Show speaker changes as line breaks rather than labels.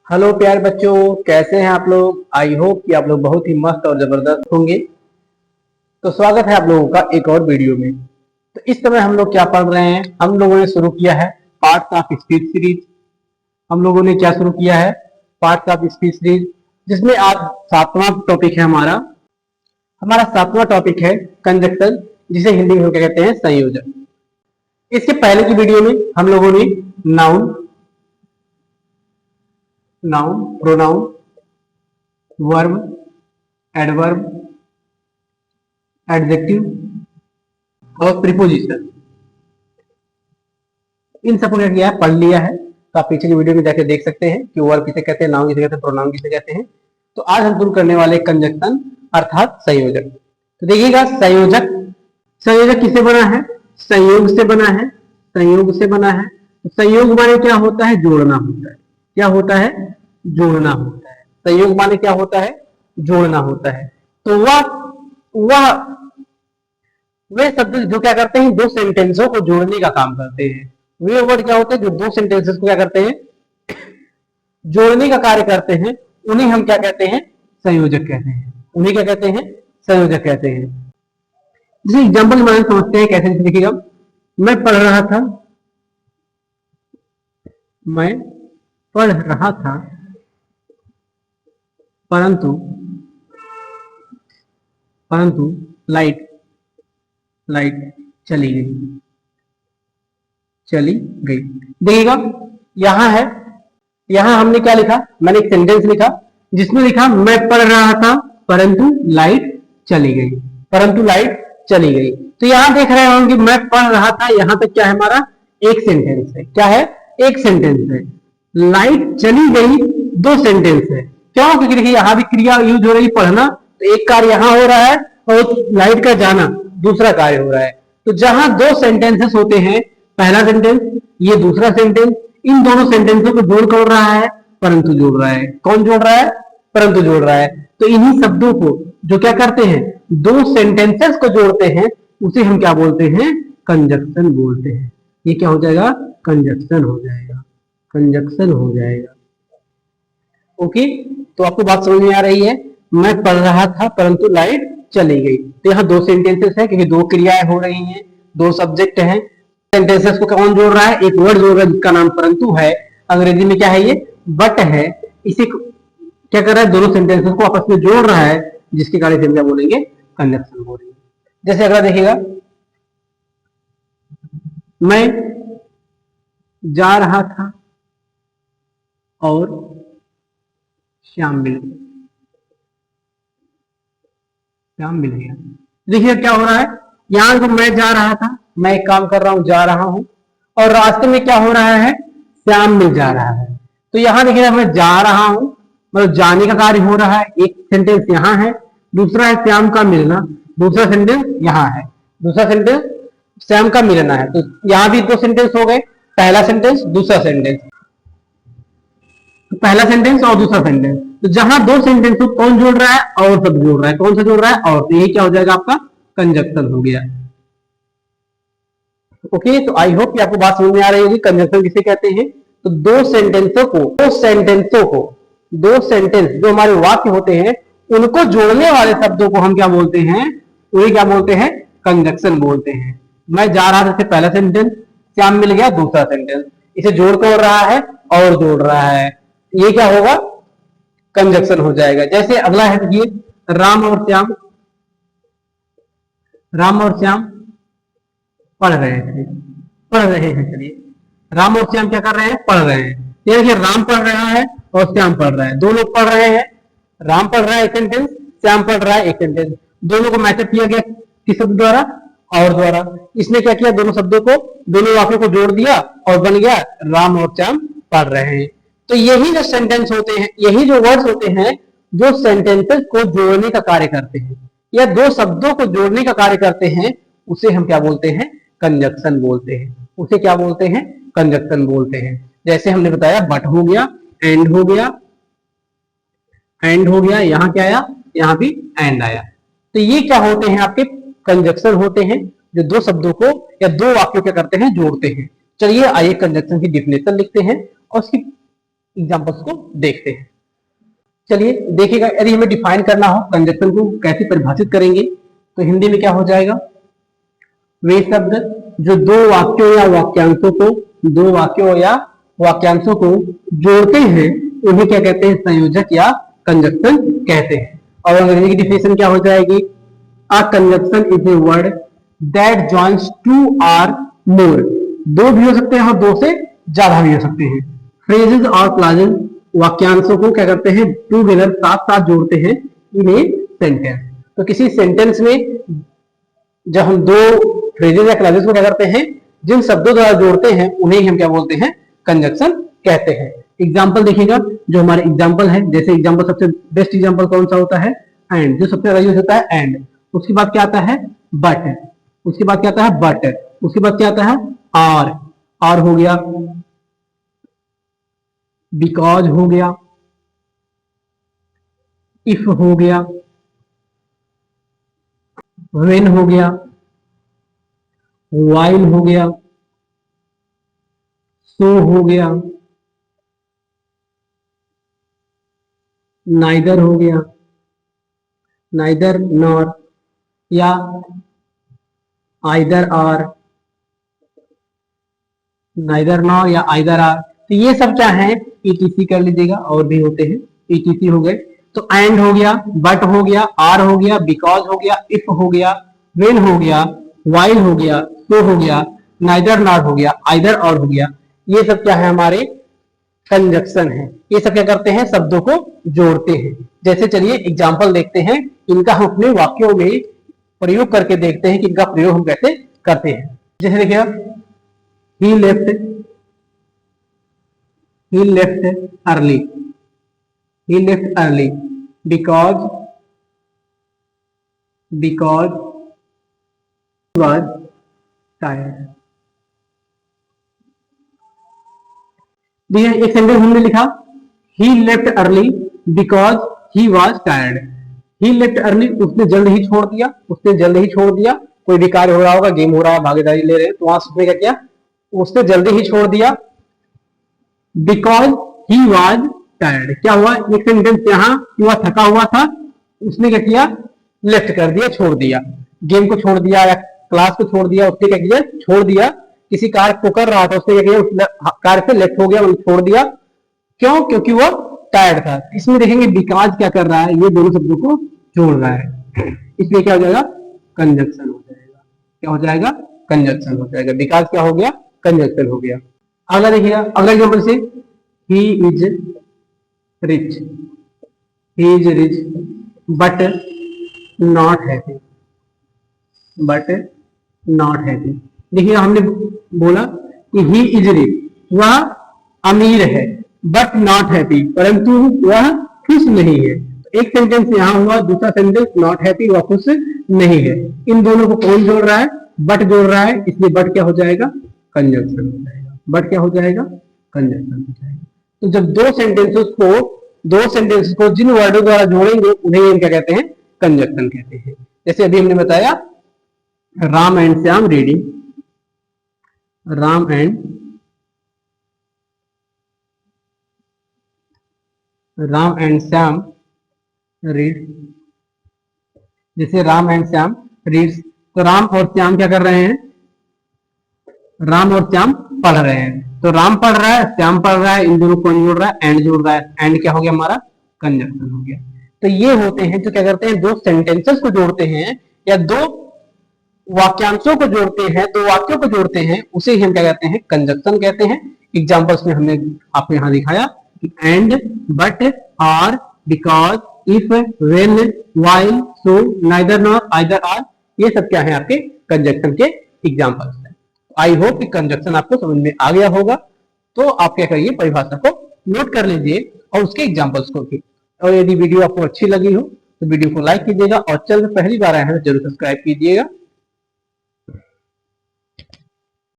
Hello प्यारे बच्चों, कैसे हैं आप लोग। आई होप कि आप लोग बहुत ही मस्त और जबरदस्त होंगे। तो स्वागत है आप लोगों का एक और वीडियो में। तो इस समय हम लोग क्या पढ़ रहे हैं, हम लोगों ने शुरू किया है पार्ट्स ऑफ स्पीच सीरीज। हम लोगों ने क्या शुरू किया है, पार्ट्स ऑफ स्पीच सीरीज, जिसमें आज सातवां टॉपिक है हमारा। हमारा सातवां टॉपिक है कंजक्शन, जिसे हिंदी में क्या कहते हैं, संयोजक। इसके पहले की वीडियो में हम लोगों ने noun, pronoun, verb, adverb, adjective और प्रीपोजिशन, इन सबको क्या किया है, पढ़ लिया है। तो आप पीछे की वीडियो में जाके देख सकते हैं कि वर्ब किसे कहते हैं, नाउन किसे कहते हैं, प्रोनाउन किसे कहते हैं। तो आज हम शुरू करने वाले कंजक्शन अर्थात संयोजक। तो देखिएगा, संयोजक संयोजक किससे बना है, संयोग से बना है। संयोग से बना है। तो संयोग माने क्या होता है, जोड़ना होता है। क्या होता है, जोड़ना होता है। संयोग माने क्या होता है, जोड़ना होता है। तो वह वे शब्द जो क्या करते हैं, दो सेंटेंसों को जोड़ने का काम करते हैं। वे वर्ड क्या होते हैं जो दो सेंटेंसेस को क्या करते हैं, जोड़ने का कार्य करते हैं, उन्हें हम क्या कहते हैं, संयोजक कहते हैं। उन्हें क्या कहते हैं, संयोजक कहते हैं। जैसे एग्जाम्पल में समझते हैं कैसे। देखिएगा, मैं पढ़ रहा था, मैं पढ़ रहा था परंतु परंतु लाइट चली गई। देखिएगा, यहां है, यहां हमने क्या लिखा, मैंने एक सेंटेंस लिखा जिसमें लिखा मैं पढ़ रहा था परंतु लाइट चली गई। परंतु लाइट चली गई। तो यहां देख रहे होंगे कि मैं पढ़ रहा था, यहां तक क्या है, हमारा एक सेंटेंस है। क्या है, एक सेंटेंस है। लाइट चली गई, दो सेंटेंस है। क्यों, क्योंकि देखिए यहां भी क्रिया यूज हो रही है, पढ़ना, तो एक कार्य यहां हो रहा है और लाइट का जाना दूसरा कार्य हो रहा है। तो जहां दो सेंटेंसेस होते हैं, पहला सेंटेंस, ये दूसरा सेंटेंस, इन दोनों सेंटेंसों को जोड़ कर रहा है, परंतु जोड़ रहा है। कौन जोड़ रहा है, परंतु जोड़ रहा है। तो इन्हीं शब्दों को जो क्या करते हैं, दो सेंटेंसेस को जोड़ते हैं, उसे हम क्या बोलते हैं, कंजक्शन बोलते हैं। ये क्या हो जाएगा, कंजक्शन हो जाएगा। कंजक्शन हो जाएगा। ओके, तो आपको बात समझ में आ रही है। मैं पढ़ रहा था परंतु लाइट चली गई। तो यहाँ दो सेंटेंसेस है, क्योंकि दो क्रियाएं हो रही हैं, दो सब्जेक्ट हैं। सेंटेंसेस को कौन जोड़ रहा है, एक वर्ड जोड़ रहा है जिसका नाम परंतु है। अंग्रेजी में क्या है, ये बट है। इसे क्या कर रहा है, दोनों सेंटेंसेस को आपस में जोड़ रहा है, जिसके कारण से हम क्या बोलेंगे, कंजक्शन बोलेंगे। जैसे अगला देखिएगा, मैं जा रहा था और श्याम मिल गया। देखिए क्या हो रहा है, यहां तो मैं जा रहा था, मैं एक काम कर रहा हूं, जा रहा हूं, और रास्ते में क्या हो रहा है, श्याम मिल जा रहा है। तो यहां देखिए, मैं जा रहा हूं, मतलब जाने का कार्य हो रहा है। एक सेंटेंस यहां है, दूसरा है श्याम का मिलना, दूसरा सेंटेंस यहां है, दूसरा सेंटेंस श्याम का मिलना है। तो यहां भी दो सेंटेंस हो गए, पहला सेंटेंस, दूसरा सेंटेंस। तो पहला सेंटेंस और दूसरा सेंटेंस। तो जहां दो सेंटेंस को कौन जोड़ रहा है, और शब्द जोड़ रहा है। कौन सा जोड़ रहा है, और। तो यही क्या हो जाएगा, आपका कंजक्शन हो गया। ओके, तो आई होप कि आपको बात समझ में आ रही होगी, कंजक्शन किसे कहते हैं। तो दो सेंटेंस जो हमारे वाक्य होते हैं, उनको जोड़ने वाले शब्दों को हम क्या बोलते हैं, उन्हें क्या बोलते हैं, कंजक्शन बोलते हैं। मैं जा रहा था, पहला सेंटेंस, श्याम मिल गया, दूसरा सेंटेंस, इसे जोड़ कर रहा है और जोड़ रहा है, ये क्या होगा, कंजक्शन हो जाएगा। जैसे अगला है, देखिए, राम और श्याम पढ़ रहे हैं। चलिए, राम और श्याम क्या कर रहे हैं, पढ़ रहे हैं। ये देखिए, राम पढ़ रहा है और श्याम पढ़ रहा है, दो लोग पढ़ रहे हैं। राम पढ़ रहा है एक सेंटेंस, श्याम पढ़ रहा है एक सेंटेंस, दोनों को मैचअप किया गया किस शब्द द्वारा, और द्वारा। इसने क्या किया, दोनों शब्दों को, दोनों वाक्यों को जोड़ दिया और बन गया राम और श्याम पढ़ रहे हैं। तो यही जो सेंटेंस होते हैं, यही जो वर्ड्स होते हैं, जो सेंटेंसेस को जोड़ने का कार्य करते हैं, या दो शब्दों को जोड़ने का कार्य करते हैं, उसे हम क्या बोलते हैं, कंजक्शन बोलते हैं। उसे क्या बोलते हैं, कंजक्शन बोलते हैं। जैसे हमने बताया, बट हो गया, एंड हो गया, यहां क्या आया, यहां भी एंड आया। तो ये क्या होते हैं, आपके कंजक्शन होते हैं, जो दो शब्दों को या दो वाक्यों क्या करते हैं, जोड़ते हैं। चलिए आइए कंजक्शन की डिफिनेशन लिखते हैं और उसकी एग्जांपल्स को देखते हैं। चलिए देखिएगा, यदि हमें डिफाइन करना हो कंजक्शन को कैसे परिभाषित करेंगे, तो हिंदी में क्या हो जाएगा, वे शब्द जो दो वाक्यों या वाक्यांशों को जोड़ते हैं उन्हें क्या कहते हैं, संयोजक या कंजक्शन कहते हैं। और अंग्रेजी की डिफिनेशन क्या हो जाएगी, a conjunction is a word that joins two or more, दो भी हो सकते हैं और दो से ज्यादा भी हो सकते हैं। फ्रेजेस और क्लॉजेस वाक्यांशों को क्या करते हैं, टूगेदर साथ साथ जोड़ते हैं इन ए सेंटेंस। तो किसी सेंटेंस में जब हम दो फ्रेजेस या क्लॉजेस को क्या करते हैं, जिन शब्दों द्वारा जोड़ते हैं उन्हें हम क्या बोलते हैं, कंजक्शन कहते हैं। एग्जाम्पल देखिएगा, जो हमारे एग्जाम्पल है, जैसे एग्जाम्पल सबसे बेस्ट एग्जाम्पल कौन सा होता है, एंड, जो सबसे ज्यादा यूज होता है एंड। उसके बाद क्या आता है, बट, उसके बाद क्या आता है, बट, उसके बाद क्या आता है, आर हो गया, बिकॉज हो गया, इफ हो गया, व्हेन हो गया, वाइल हो गया, सो हो गया, नाइदर हो गया, नाइदर नॉर, या आइदर आर, नाइदर नॉर या आइदर आर। तो ये सब क्या है, ईटीसी कर लीजिएगा, और भी होते हैं, ईटीसी हो गए। तो एंड हो गया, बट हो गया, आर हो गया, बिकॉज हो गया, इफ हो गया, व्हेन हो गया, वाइल हो गया, सो हो गया, नाइदर नॉर हो गया, आइदर और हो गया। ये सब क्या है, हमारे कंजक्शन है। ये सब क्या करते हैं, शब्दों को जोड़ते हैं। जैसे चलिए एग्जाम्पल देखते हैं, इनका हम अपने वाक्यों में प्रयोग करके देखते हैं कि इनका प्रयोग हम कैसे करते हैं। जैसे देखिए, he left early, he left early because he was tired। देखिए एक सेंटेंस हमने लिखा, he left early because he was tired। he left early, उसने जल्द ही छोड़ दिया, उसने जल्द ही छोड़ दिया। कोई भी कार्य हो रहा होगा, गेम हो रहा है, भागीदारी ले रहे हैं, तो वहां उसने क्या किया, उसने जल्दी ही छोड़ दिया। बिकॉज ही वॉज टायर्ड, क्या हुआ, एक सेंटेंस यहाँ, वह थका हुआ था, उसने क्या किया, लेफ्ट कर दिया, छोड़ दिया, गेम को छोड़ दिया या क्लास को छोड़ दिया, उसने क्या किया, छोड़ दिया। किसी कार्य को कर रहा था, उसने क्या किया, उस कार्य से लेफ्ट हो गया, छोड़ दिया। क्यों, क्योंकि वो टायर्ड था। इसमें देखेंगे बिकॉज क्या कर रहा है, ये दोनों शब्दों को जोड़ रहा है, इसलिए क्या हो जाएगा, कंजक्शन हो जाएगा। क्या हो जाएगा, कंजक्शन हो जाएगा। बिकॉज क्या हो गया, कंजक्शन हो गया। अगला देखिएगा, अगला एग्जाम्पल से, he is rich, he is rich but not happy, but not happy. देखिए हमने बोला कि ही इज रिच, वह अमीर है, बट नॉट हैप्पी, परंतु वह खुश नहीं है। एक सेंटेंस यहां हुआ, दूसरा सेंटेंस नॉट हैप्पी, वह खुश नहीं है। इन दोनों को कौन जोड़ रहा है, बट जोड़ रहा है, इसलिए बट क्या हो जाएगा, कंजक्शन हो जाएगा। बट क्या हो जाएगा, कंजक्शन हो जाएगा। तो जब दो सेंटेंसेस को जिन वर्डों द्वारा जोड़ेंगे उन्हें क्या कहते हैं, कंजक्शन कहते हैं। जैसे अभी हमने बताया, Ram and Shyam reading, Ram and Shyam read. जैसे राम एंड श्याम रीड्स, तो राम और श्याम क्या कर रहे हैं, राम और श्याम पढ़ रहे हैं। तो राम पढ़ रहा है, श्याम पढ़ रहा है, इन दोनों को जोड़ रहा है, एंड जोड़ रहा है। एंड क्या हो गया, हमारा कंजक्शन हो गया। तो ये होते हैं जो क्या करते हैं, दो सेंटेंसेस को जोड़ते हैं या दो वाक्यांशों को जोड़ते हैं, दो वाक्यों को जोड़ते हैं, उसे ही हम क्या कहते हैं, कंजक्शन कहते हैं। एग्जाम्पल्स में हमने आपको यहां दिखाया कि and, but, or, because, if, when, while, so, neither nor, either or, ये सब क्या है, आपके कंजक्शन के एग्जाम्पल्स हैं। आई होप कि कंजक्शन आपको समझ में आ गया होगा। तो आप क्या करिए, परिभाषा को नोट कर लीजिए और उसके एग्जाम्पल्स को भी। और यदि वीडियो आपको अच्छी लगी हो तो वीडियो को लाइक कीजिएगा, और चैनल पहली बार आए हैं तो जरूर सब्सक्राइब कीजिएगा।